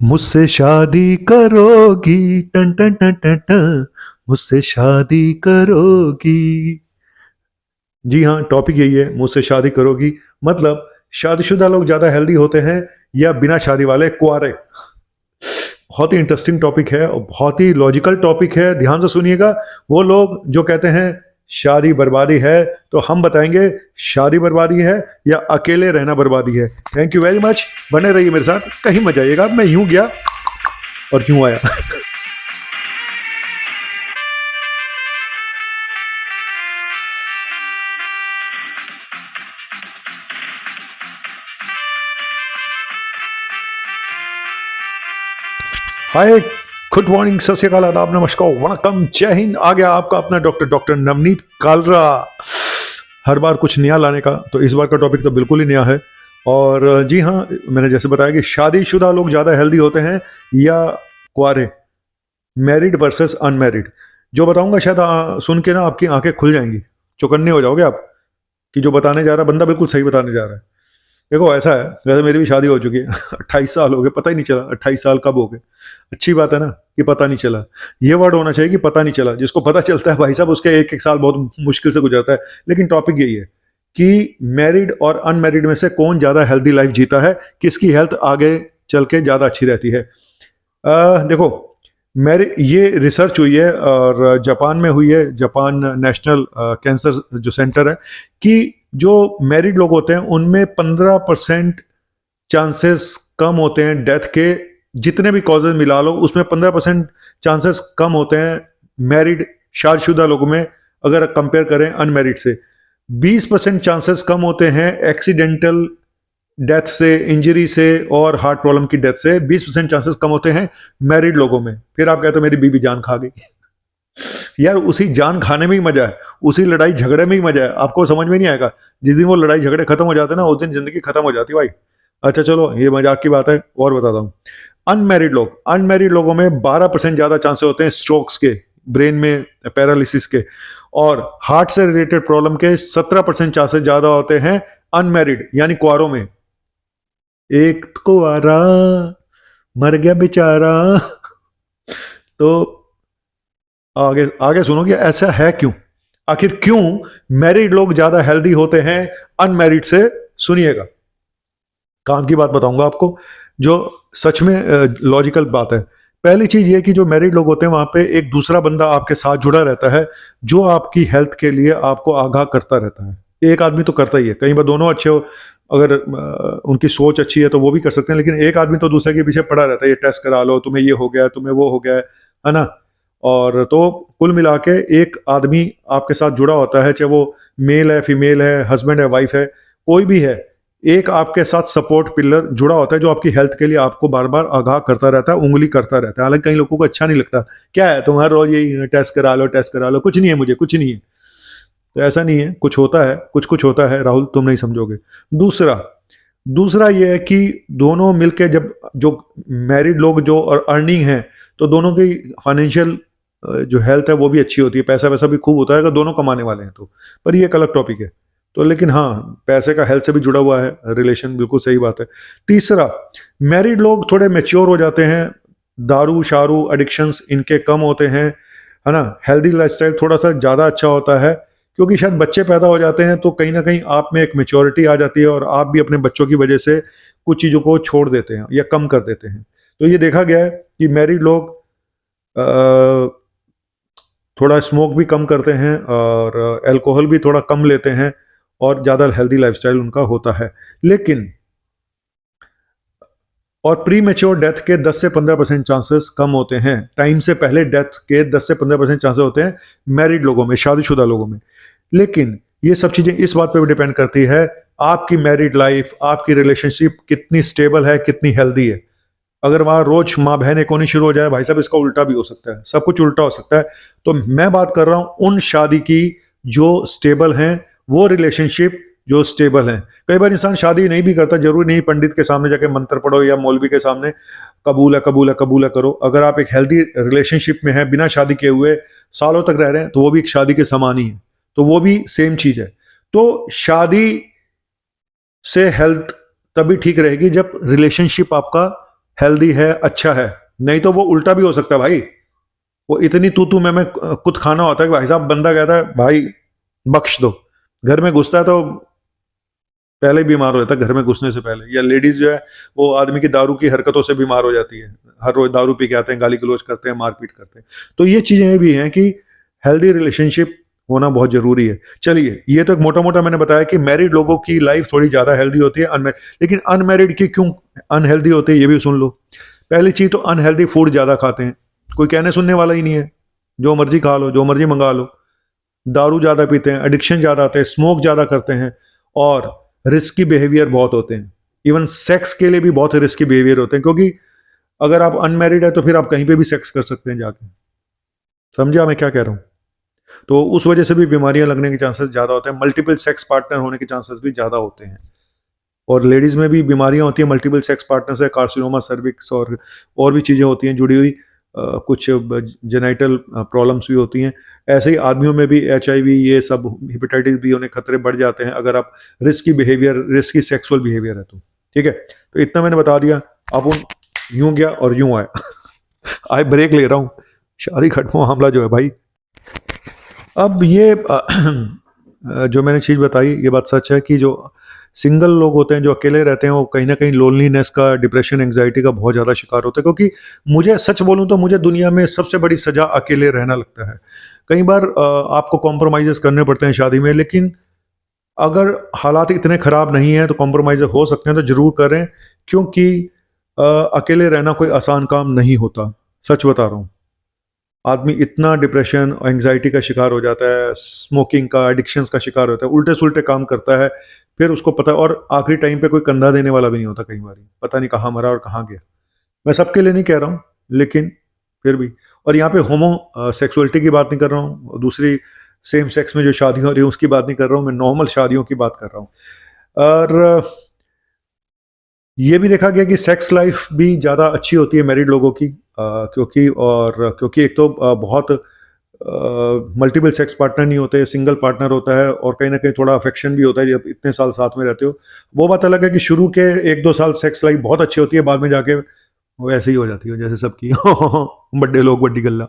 मुझसे शादी करोगी टन टन टन टन टन, मुझसे शादी करोगी। जी हाँ, टॉपिक यही है, मुझसे शादी करोगी। मतलब शादीशुदा लोग ज्यादा हेल्दी होते हैं या बिना शादी वाले कुंवारे। बहुत ही इंटरेस्टिंग टॉपिक है और बहुत ही लॉजिकल टॉपिक है, ध्यान से सुनिएगा। वो लोग जो कहते हैं शादी बर्बादी है, तो हम बताएंगे शादी बर्बादी है या अकेले रहना बर्बादी है। थैंक यू वेरी मच, बने रहिए मेरे साथ, कहीं मत जाइएगा। मैं यूं गया और यूं आया। हाय, गुड मॉर्निंग, सत श्री अकाल, आदाब, नमस्कार, वणकम, जय हिंद। आ गया आपका अपना डॉक्टर डॉक्टर नवनीत कालरा। हर बार कुछ नया लाने का, तो इस बार का टॉपिक तो बिल्कुल ही नया है। और जी हाँ, मैंने जैसे बताया कि शादीशुदा लोग ज़्यादा हेल्दी होते हैं या कुंवारे, मैरिड वर्सेस अनमैरिड। जो बताऊंगा शायद सुन के ना आपकी आंखें खुल जाएंगी, चौकन्ने हो जाओगे आप कि जो बताने जा रहा बंदा बिल्कुल सही बताने जा रहा है। देखो ऐसा है, वैसे मेरी भी शादी हो चुकी है। 28 साल हो गए, पता ही नहीं चला 28 साल कब हो गए। अच्छी बात है ना कि पता नहीं चला। ये वर्ड होना चाहिए कि पता नहीं चला। जिसको पता चलता है भाई साहब, उसके एक एक साल बहुत मुश्किल से गुजरता है। लेकिन टॉपिक यही है कि मैरिड और अनमैरिड में से कौन ज़्यादा हेल्दी लाइफ जीता है, किसकी हेल्थ आगे चल के ज़्यादा अच्छी रहती है। देखो, मेरे ये रिसर्च हुई है और जापान में हुई है, जापान नेशनल कैंसर जो सेंटर है, कि जो मैरिड लोग होते हैं उनमें 15% चांसेस कम होते हैं डेथ के। जितने भी कॉजेज मिला लो उसमें 15% चांसेस कम होते हैं मैरिड शादीशुदा लोगों में, अगर कंपेयर करें अनमैरिड से। 20% चांसेस कम होते हैं एक्सीडेंटल डेथ से, इंजरी से और हार्ट प्रॉब्लम की डेथ से। 20% चांसेस कम होते हैं मैरिड लोगों में। फिर आप कहते हो मेरी बीवी जान खा गई। यार, उसी जान खाने में ही मजा है, उसी लड़ाई झगड़े में ही मजा है। आपको समझ में नहीं आएगा, जिस दिन वो लड़ाई झगड़े खत्म हो जाते हैं ना, उस दिन जिंदगी खत्म हो जाती है भाई। अच्छा चलो, ये मजाक की बात है, और बताता हूँ। अनमैरिड लोगों में 12% ज्यादा चांसेस होते हैं स्ट्रोक्स के, ब्रेन में पैरालिसिस के, और हार्ट से रिलेटेड प्रॉब्लम के 17% चांसेस ज्यादा होते हैं अनमैरिड यानी कुआरों में। एक कुआरा मर गया बेचारा। तो आगे आगे सुनोगे ऐसा है क्यों, आखिर क्यों मैरिड लोग ज्यादा हेल्दी होते हैं अनमैरिड से। सुनिएगा, काम की बात बताऊंगा आपको, जो सच में लॉजिकल बात है। पहली चीज ये कि जो मैरिड लोग होते हैं वहां पे एक दूसरा बंदा आपके साथ जुड़ा रहता है, जो आपकी हेल्थ के लिए आपको आगाह करता रहता है। एक आदमी तो करता ही है, कई बार दोनों अच्छे हो, अगर उनकी सोच अच्छी है तो वो भी कर सकते हैं, लेकिन एक आदमी तो दूसरे के पीछे पड़ा रहता है, ये टेस्ट करा लो, तुम्हें ये हो गया, तुम्हें वो हो गया है ना। और तो कुल मिला के एक आदमी आपके साथ जुड़ा होता है, चाहे वो मेल है, फीमेल है, हस्बैंड है, वाइफ है, कोई भी है। एक आपके साथ सपोर्ट पिलर जुड़ा होता है, जो आपकी हेल्थ के लिए आपको बार बार आगाह करता रहता है, उंगली करता रहता है। हालांकि कई लोगों को अच्छा नहीं लगता, क्या है तुम्हारा रोज यही टेस्ट करा लो, टेस्ट करा लो, कुछ नहीं है, मुझे कुछ नहीं है। तो ऐसा नहीं है, कुछ होता है, कुछ कुछ होता है राहुल, तुम नहीं समझोगे। दूसरा दूसरा ये है कि दोनों मिलके जब, जो मैरिड लोग जो और अर्निंग है, तो दोनों की फाइनेंशियल जो हेल्थ है वो भी अच्छी होती है, पैसा वैसा भी खूब होता है अगर दोनों कमाने वाले हैं तो। पर ये एक अलग टॉपिक है। तो लेकिन हाँ, पैसे का हेल्थ से भी जुड़ा हुआ है रिलेशन, बिल्कुल सही बात है। तीसरा, मैरिड लोग थोड़े मेच्योर हो जाते हैं, दारू शारू एडिक्शंस इनके कम होते हैं, है ना। हेल्दी लाइफस्टाइल थोड़ा सा ज़्यादा अच्छा होता है, क्योंकि शायद बच्चे पैदा हो जाते हैं तो कहीं ना कहीं आप में एक मेच्योरिटी आ जाती है, और आप भी अपने बच्चों की वजह से कुछ चीज़ों को छोड़ देते हैं या कम कर देते हैं। तो ये देखा गया है कि मैरिड लोग थोड़ा स्मोक भी कम करते हैं और अल्कोहल भी थोड़ा कम लेते हैं, और ज़्यादा हेल्दी लाइफस्टाइल उनका होता है। लेकिन और प्री मेच्योर डेथ के 10 से 15% चांसेस कम होते हैं, टाइम से पहले डेथ के 10 से 15% चांसेस होते हैं मैरिड लोगों में, शादीशुदा लोगों में। लेकिन ये सब चीज़ें इस बात पे भी डिपेंड करती है, आपकी मैरिड लाइफ, आपकी रिलेशनशिप कितनी स्टेबल है, कितनी हेल्दी है। अगर वहाँ रोज माँ बहन एक होनी शुरू हो जाए, भाई साहब इसका उल्टा भी हो सकता है, सब कुछ उल्टा हो सकता है। तो मैं बात कर रहा हूँ उन शादी की जो स्टेबल हैं, वो रिलेशनशिप जो स्टेबल हैं। कई बार इंसान शादी नहीं भी करता, जरूरी नहीं पंडित के सामने जाके मंत्र पढ़ो या मौलवी के सामने कबूल है कबूल है कबूल है करो। अगर आप एक हेल्दी रिलेशनशिप में हैं, बिना शादी किए हुए सालों तक रह रहे हैं, तो वो भी एक शादी के समान ही है, तो वो भी सेम चीज है। तो शादी से हेल्थ तभी ठीक रहेगी जब रिलेशनशिप आपका हेल्दी है, अच्छा है। नहीं तो वो उल्टा भी हो सकता है भाई। वो इतनी तू मैं कुछ खाना होता है कि भाई साहब, बंदा कहता है भाई बख्श दो, घर में घुसता है तो पहले ही बीमार हो जाता है, घर में घुसने से पहले। या लेडीज जो है वो आदमी की दारू की हरकतों से बीमार हो जाती है, हर रोज दारू पी के आते हैं, गाली गलौज करते हैं, मारपीट करते हैं। तो ये चीजें भी हैं कि हेल्दी रिलेशनशिप होना बहुत जरूरी है। चलिए, ये तो एक मोटा मोटा मैंने बताया कि मैरिड लोगों की लाइफ थोड़ी ज्यादा हेल्दी होती है अनमैरिड, लेकिन अनमैरिड की क्यों अनहेल्दी होती है ये भी सुन लो। पहली चीज तो अनहेल्दी फूड ज्यादा खाते हैं, कोई कहने सुनने वाला ही नहीं है, जो मर्जी खा लो, जो मर्जी मंगा लो। दारू ज्यादा पीते हैं, एडिक्शन ज्यादा आते हैं, स्मोक ज्यादा करते हैं, और रिस्की बिहेवियर बहुत होते हैं। इवन सेक्स के लिए भी बहुत रिस्की बिहेवियर होते हैं, क्योंकि अगर आप अनमैरिड है तो फिर आप कहीं पे भी सेक्स कर सकते हैं जाके। समझा मैं क्या कह रहा हूँ? तो उस वजह से भी बीमारियां लगने के चांसेस ज्यादा होते हैं, मल्टीपल सेक्स पार्टनर होने के चांसेस भी ज्यादा होते हैं। और लेडीज में भी बीमारियां होती हैं मल्टीपल सेक्स पार्टनर से, कार्सिनोमा सर्विक्स और भी चीजें होती हैं जुड़ी हुई, कुछ जेनाइटल प्रॉब्लम्स भी होती हैं। ऐसे ही आदमियों में भी HIV, ये सब हेपेटाइटिस बी होने खतरे बढ़ जाते हैं अगर आप रिस्की सेक्सुअल बिहेवियर है तो। ठीक है, तो इतना मैंने बता दिया। अब उन यूं गया और यूं आया। आए ब्रेक ले रहा हूँ, शादी खत्म मामला जो है भाई। अब ये जो मैंने चीज़ बताई ये बात सच है कि जो सिंगल लोग होते हैं, जो अकेले रहते हैं, वो कहीं ना कहीं लोनलीनेस का, डिप्रेशन, एंग्जाइटी का बहुत ज़्यादा शिकार होते हैं। क्योंकि मुझे सच बोलूं तो मुझे दुनिया में सबसे बड़ी सज़ा अकेले रहना लगता है। कई बार आपको कॉम्प्रोमाइज़ करने पड़ते हैं शादी में, लेकिन अगर हालात इतने ख़राब नहीं हैं तो कॉम्प्रोमाइज़ हो सकते हैं तो ज़रूर करें, क्योंकि अकेले रहना कोई आसान काम नहीं होता। सच बता रहा हूँ। आदमी इतना डिप्रेशन और एंग्जाइटी का शिकार हो जाता है, स्मोकिंग का, एडिक्शंस का शिकार होता है, उल्टे सुल्टे काम करता है। फिर उसको पता, और आखिरी टाइम पे कोई कंधा देने वाला भी नहीं होता, कई बार पता नहीं कहाँ मरा और कहाँ गया। मैं सबके लिए नहीं कह रहा हूँ, लेकिन फिर भी। और यहाँ पे होमो सेक्सुअलिटी की बात नहीं कर रहा हूँ, दूसरी सेम सेक्स में जो शादियाँ हो रही है उसकी बात नहीं कर रहा हूँ, मैं नॉर्मल शादियों की बात कर रहा हूँ। और ये भी देखा गया कि सेक्स लाइफ भी ज़्यादा अच्छी होती है मैरिड लोगों की, क्योंकि एक तो बहुत मल्टीपल सेक्स पार्टनर नहीं होते, सिंगल पार्टनर होता है, और कहीं ना कहीं थोड़ा अफेक्शन भी होता है जब इतने साल साथ में रहते हो। वो बात अलग है कि शुरू के 1-2 साल सेक्स लाइफ बहुत अच्छी होती है, बाद में जाके वो ऐसे ही हो जाती है जैसे सबकी। बड्डे लोग बड्डी गल्ला।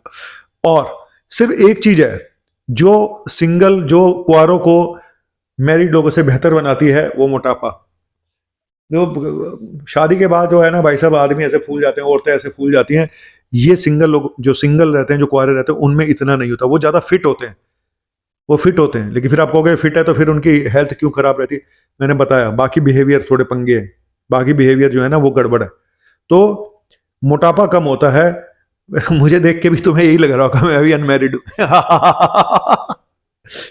और सिर्फ एक चीज है जो कुआरों को मैरिड लोगों से बेहतर बनाती है, वो मोटापा। जो शादी के बाद जो है ना भाई साहब, आदमी ऐसे फूल जाते हैं, औरतें ऐसे फूल जाती हैं। ये सिंगल लोग जो सिंगल रहते हैं, जो कुआरे रहते हैं, उनमें इतना नहीं होता। वो ज्यादा फिट होते हैं, वो फिट होते हैं। लेकिन फिर आप कहोगे फिट है तो फिर उनकी हेल्थ क्यों खराब रहती है? मैंने बताया, बाकी बिहेवियर थोड़े पंगे हैं, बाकी बिहेवियर जो है ना वो गड़बड़ है। तो मोटापा कम होता है। मुझे देख के भी तुम्हें यही लग रहा होगा मैं अभी अनमैरिड हूँ।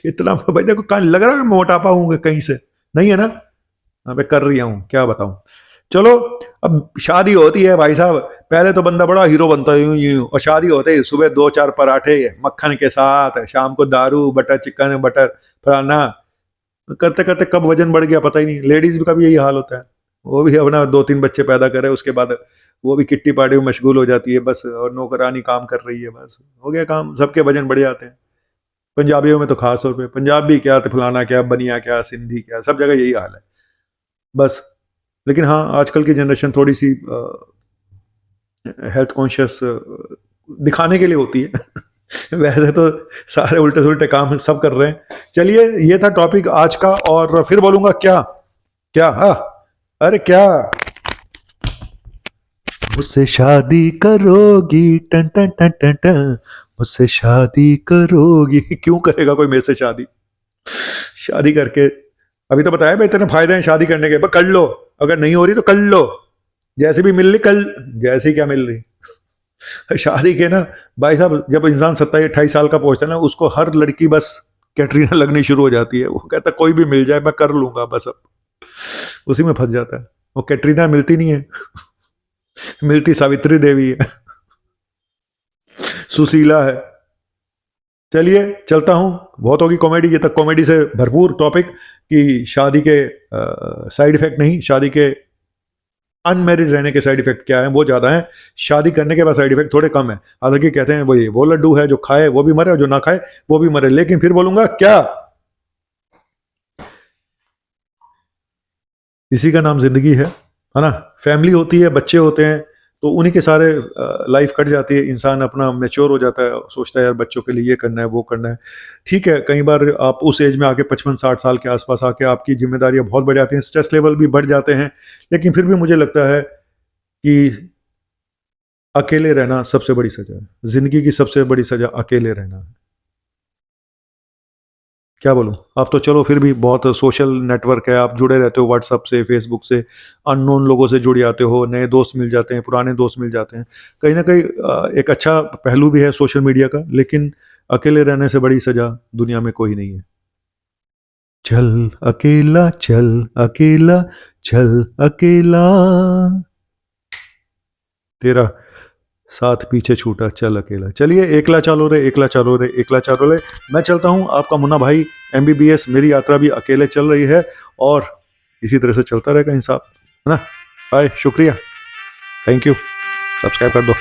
इतना भाई देखो, कहाँ लग रहा है मैं मोटापा हूँ कहीं से? नहीं है ना? मैं कर रही हूँ, क्या बताऊं। चलो, अब शादी होती है भाई साहब, पहले तो बंदा बड़ा हीरो बनता है यूं यूं, और शादी होते ही सुबह 2-4 पराठे मक्खन के साथ, शाम को दारू, बटर चिकन, बटर फलाना, करते करते कब वजन बढ़ गया पता ही नहीं। लेडीज का भी यही हाल होता है, वो भी अपना 2-3 बच्चे पैदा करे, उसके बाद वो भी किट्टी पार्टी में मशगूल हो जाती है बस, और नौकरानी काम कर रही है, बस हो गया काम, सबके वजन बढ़ जाते हैं। पंजाबियों में तो खास तौर पे, पंजाबी क्या, फलाना क्या, बनिया क्या, सिंधी क्या, सब जगह यही हाल है बस। लेकिन हाँ, आजकल की जनरेशन थोड़ी सी हेल्थ कॉन्शियस दिखाने के लिए होती है। वैसे तो सारे उल्टे सुल्टे काम सब कर रहे हैं। चलिए, ये था टॉपिक आज का, और फिर बोलूंगा क्या क्या, हाँ, अरे क्या, मुझसे शादी करोगी, टन टन टन टन टन, मुझसे शादी करोगी। क्यों करेगा कोई मेरे से शादी? शादी करके, अभी तो बताया भाई, इतने फायदे हैं शादी करने के, कर लो, अगर नहीं हो रही तो कर लो, जैसे भी मिल रही कल, जैसे क्या मिल रही। शादी के ना भाई साहब, जब इंसान 27-28 साल का पहुंचता है ना, उसको हर लड़की बस कैटरीना लगनी शुरू हो जाती है। वो कहता है कोई भी मिल जाए मैं कर लूंगा बस, अब उसी में फंस जाता है। वो कैटरीना मिलती नहीं है। मिलती सावित्री देवी है, सुशीला है। चलिए, चलता हूं, बहुत होगी कॉमेडी, ये तक कॉमेडी से भरपूर टॉपिक, कि शादी के साइड इफेक्ट नहीं, शादी के अनमेरिड रहने के साइड इफेक्ट क्या है वो ज्यादा है, शादी करने के बाद साइड इफेक्ट थोड़े कम है। हालांकि कहते हैं वो लड्डू है, जो खाए वो भी मरे और जो ना खाए वो भी मरे। लेकिन फिर बोलूंगा क्या, इसी का नाम जिंदगी है ना? फैमिली होती है, बच्चे होते हैं, तो उन्हीं के सारे लाइफ कट जाती है, इंसान अपना मैच्योर हो जाता है, सोचता है यार बच्चों के लिए ये करना है वो करना है। ठीक है, कई बार आप उस एज में आके 55-60 साल के आसपास आके आपकी जिम्मेदारियां बहुत बढ़ जाती हैं, स्ट्रेस लेवल भी बढ़ जाते हैं, लेकिन फिर भी मुझे लगता है कि अकेले रहना सबसे बड़ी सजा है। जिंदगी की सबसे बड़ी सजा अकेले रहना है। क्या बोलूं, आप तो चलो फिर भी बहुत सोशल नेटवर्क है, आप जुड़े रहते हो व्हाट्सअप से, फेसबुक से, अननोन लोगों से जुड़ जाते हो, नए दोस्त मिल जाते हैं, पुराने दोस्त मिल जाते हैं। कहीं ना कहीं एक अच्छा पहलू भी है सोशल मीडिया का, लेकिन अकेले रहने से बड़ी सजा दुनिया में कोई नहीं है। चल अकेला चल अकेला चल अकेला, तेरा साथ पीछे छूटा चल अकेला। चलिए, एकला चालो रे एकला चालो रे एकला चालो रे, मैं चलता हूँ, आपका मुन्ना भाई एमबीबीएस। मेरी यात्रा भी अकेले चल रही है और इसी तरह से चलता रहेगा इंसान, है ना। बाय, शुक्रिया, थैंक यू, सब्सक्राइब कर दो।